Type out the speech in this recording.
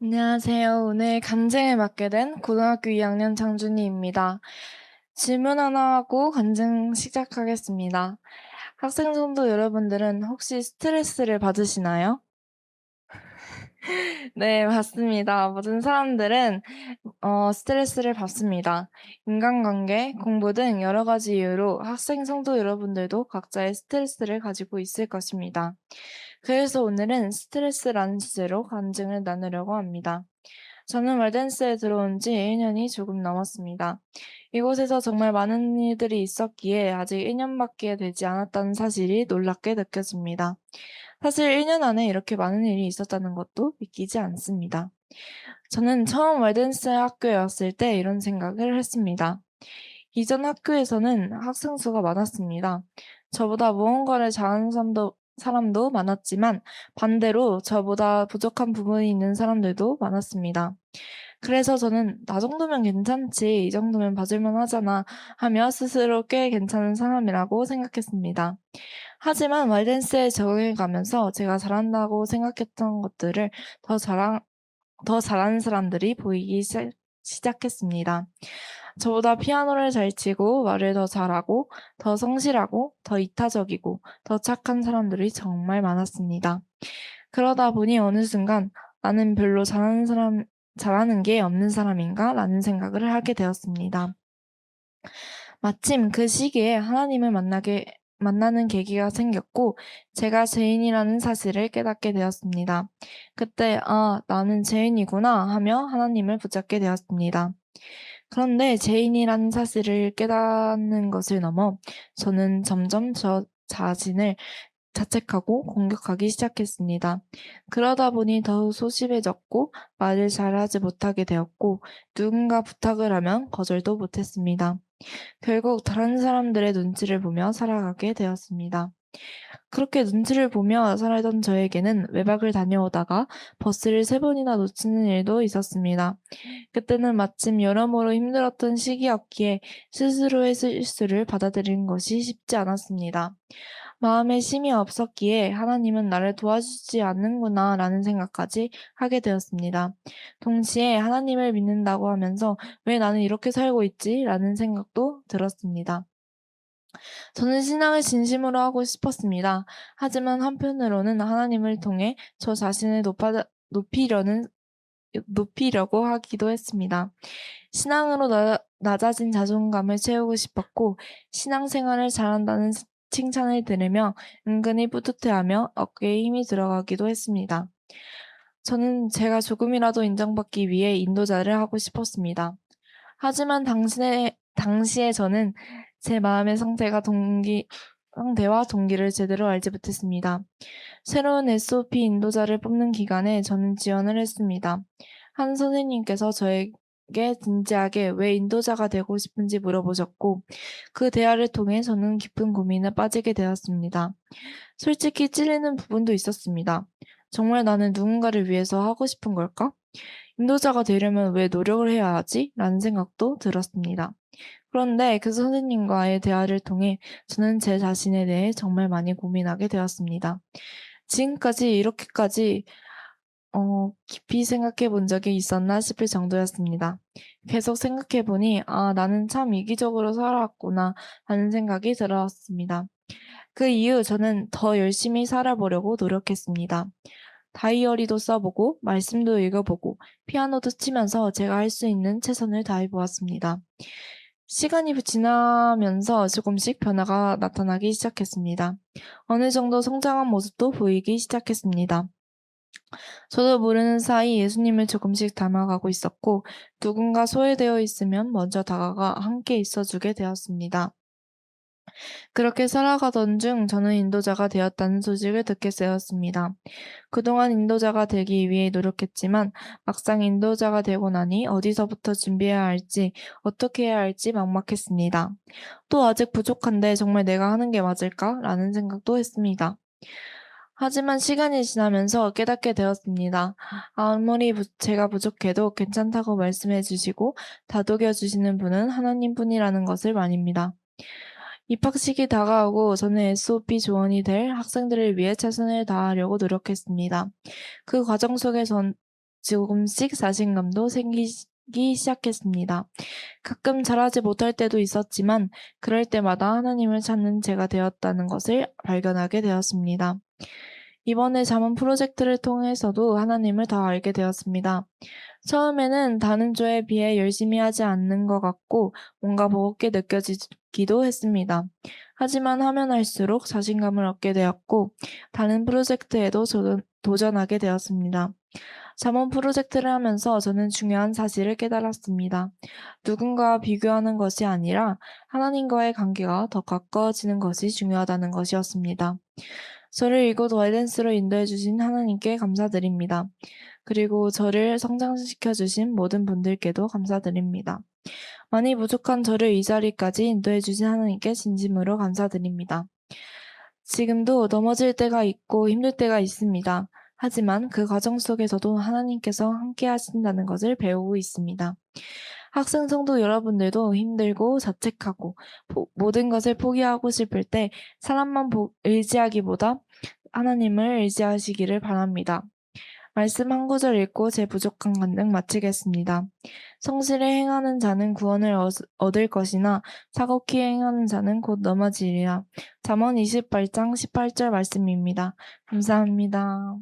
안녕하세요. 오늘 간증을 맡게 된 고등학교 2학년 장준희입니다. 질문 하나 하고 간증 시작하겠습니다. 학생 성도 여러분들은 혹시 스트레스를 받으시나요? 네, 맞습니다. 모든 사람들은 스트레스를 받습니다. 인간관계, 공부 등 여러 가지 이유로 학생 성도 여러분들도 각자의 스트레스를 가지고 있을 것입니다. 그래서 오늘은 스트레스라는 주제로 간증을 나누려고 합니다. 저는 월덴스에 들어온 지 1년이 조금 넘었습니다. 이곳에서 정말 많은 일들이 있었기에 아직 1년밖에 되지 않았다는 사실이 놀랍게 느껴집니다. 사실 1년 안에 이렇게 많은 일이 있었다는 것도 믿기지 않습니다. 저는 처음 월덴스 학교에 왔을 때 이런 생각을 했습니다. 이전 학교에서는 학생 수가 많았습니다. 저보다 무언가를 잘하는 사람도 많았지만 반대로 저보다 부족한 부분이 있는 사람들도 많았습니다. 그래서 저는 나 정도면 괜찮지, 이 정도면 봐줄만 하잖아 하며 스스로 꽤 괜찮은 사람이라고 생각했습니다. 하지만 말댄스에 적응해 가면서 제가 잘한다고 생각했던 것들을 더 잘한 더 잘하는 사람들이 보이기 시작했습니다. 저보다 피아노를 잘 치고 말을 더 잘하고 더 성실하고 더 이타적이고 더 착한 사람들이 정말 많았습니다. 그러다 보니 어느 순간 '나는 별로 잘하는 게 없는 사람인가?' 라는 생각을 하게 되었습니다. 마침 그 시기에 하나님을 만나는 계기가 생겼고 제가 죄인이라는 사실을 깨닫게 되었습니다. 그때 '아, 나는 죄인이구나.' 하며 하나님을 붙잡게 되었습니다. 그런데 죄인이라는 사실을 깨닫는 것을 넘어 저는 점점 저 자신을 자책하고 공격하기 시작했습니다. 그러다 보니 더욱 소심해졌고 말을 잘하지 못하게 되었고 누군가 부탁을 하면 거절도 못했습니다. 결국 다른 사람들의 눈치를 보며 살아가게 되었습니다. 그렇게 눈치를 보며 살아던 저에게는 외박을 다녀오다가 버스를 3번이나 놓치는 일도 있었습니다. 그때는 마침 여러모로 힘들었던 시기였기에 스스로의 실수를 받아들이는 것이 쉽지 않았습니다. 마음에 힘이 없었기에 '하나님은 나를 도와주지 않는구나.' 라는 생각까지 하게 되었습니다. 동시에 하나님을 믿는다고 하면서 '왜 나는 이렇게 살고 있지?' 라는 생각도 들었습니다. 저는 신앙을 진심으로 하고 싶었습니다. 하지만 한편으로는 하나님을 통해 저 자신을 높이려는 높이려고 하기도 했습니다. 신앙으로 낮아진 자존감을 채우고 싶었고 신앙생활을 잘한다는 칭찬을 들으며 은근히 뿌듯해하며 어깨에 힘이 들어가기도 했습니다. 저는 제가 조금이라도 인정받기 위해 인도자를 하고 싶었습니다. 하지만 당시에 저는 제 마음의 상태와 동기를 제대로 알지 못했습니다. 새로운 SOP 인도자를 뽑는 기간에 저는 지원을 했습니다. 한 선생님께서 저에게 진지하게 왜 인도자가 되고 싶은지 물어보셨고, 그 대화를 통해 저는 깊은 고민에 빠지게 되었습니다. 솔직히 찔리는 부분도 있었습니다. 정말 나는 누군가를 위해서 하고 싶은 걸까? 인도자가 되려면 왜 노력을 해야 하지? 라는 생각도 들었습니다. 그런데 그 선생님과의 대화를 통해 저는 제 자신에 대해 정말 많이 고민하게 되었습니다. 지금까지 이렇게까지 깊이 생각해 본 적이 있었나 싶을 정도였습니다. 계속 생각해 보니, 아, 나는 참 이기적으로 살아왔구나 하는 생각이 들었습니다. 그 이후 저는 더 열심히 살아보려고 노력했습니다. 다이어리도 써보고, 말씀도 읽어보고, 피아노도 치면서 제가 할 수 있는 최선을 다해 보았습니다. 시간이 지나면서 조금씩 변화가 나타나기 시작했습니다. 어느 정도 성장한 모습도 보이기 시작했습니다. 저도 모르는 사이 예수님을 조금씩 닮아가고 있었고, 누군가 소외되어 있으면 먼저 다가가 함께 있어주게 되었습니다. 그렇게 살아가던 중 저는 인도자가 되었다는 소식을 듣게 되었습니다. 그동안 인도자가 되기 위해 노력했지만 막상 인도자가 되고 나니 어디서부터 준비해야 할지, 어떻게 해야 할지 막막했습니다. 또 아직 부족한데 정말 내가 하는 게 맞을까? 라는 생각도 했습니다. 하지만 시간이 지나면서 깨닫게 되었습니다. 아무리 제가 부족해도 괜찮다고 말씀해 주시고 다독여 주시는 분은 하나님뿐이라는 것을 말입니다. 입학식이 다가오고 저는 SOP 조원이 될 학생들을 위해 최선을 다하려고 노력했습니다. 그 과정 속에 조금씩 자신감도 생기기 시작했습니다. 가끔 잘하지 못할 때도 있었지만 그럴 때마다 하나님을 찾는 제가 되었다는 것을 발견하게 되었습니다. 이번에 자문 프로젝트를 통해서도 하나님을 더 알게 되었습니다. 처음에는 다른 조에 비해 열심히 하지 않는 것 같고 뭔가 버겁게 느껴지기도 했습니다. 하지만 하면 할수록 자신감을 얻게 되었고 다른 프로젝트에도 도전하게 되었습니다. 자문 프로젝트를 하면서 저는 중요한 사실을 깨달았습니다. 누군가와 비교하는 것이 아니라 하나님과의 관계가 더 가까워지는 것이 중요하다는 것이었습니다. 저를 이곳 와이den스로 인도해 주신 하나님께 감사드립니다. 그리고 저를 성장시켜 주신 모든 분들께도 감사드립니다. 많이 부족한 저를 이 자리까지 인도해 주신 하나님께 진심으로 감사드립니다. 지금도 넘어질 때가 있고 힘들 때가 있습니다. 하지만 그 과정 속에서도 하나님께서 함께 하신다는 것을 배우고 있습니다. 학생 성도 여러분들도 힘들고 자책하고 모든 것을 포기하고 싶을 때 사람만 의지하기보다 하나님을 의지하시기를 바랍니다. 말씀 한 구절 읽고 제 부족한 간증 마치겠습니다. 성실히 행하는 자는 구원을 얻을 것이나 사곡히 행하는 자는 곧 넘어지리라. 잠언 28장 18절 말씀입니다. 감사합니다.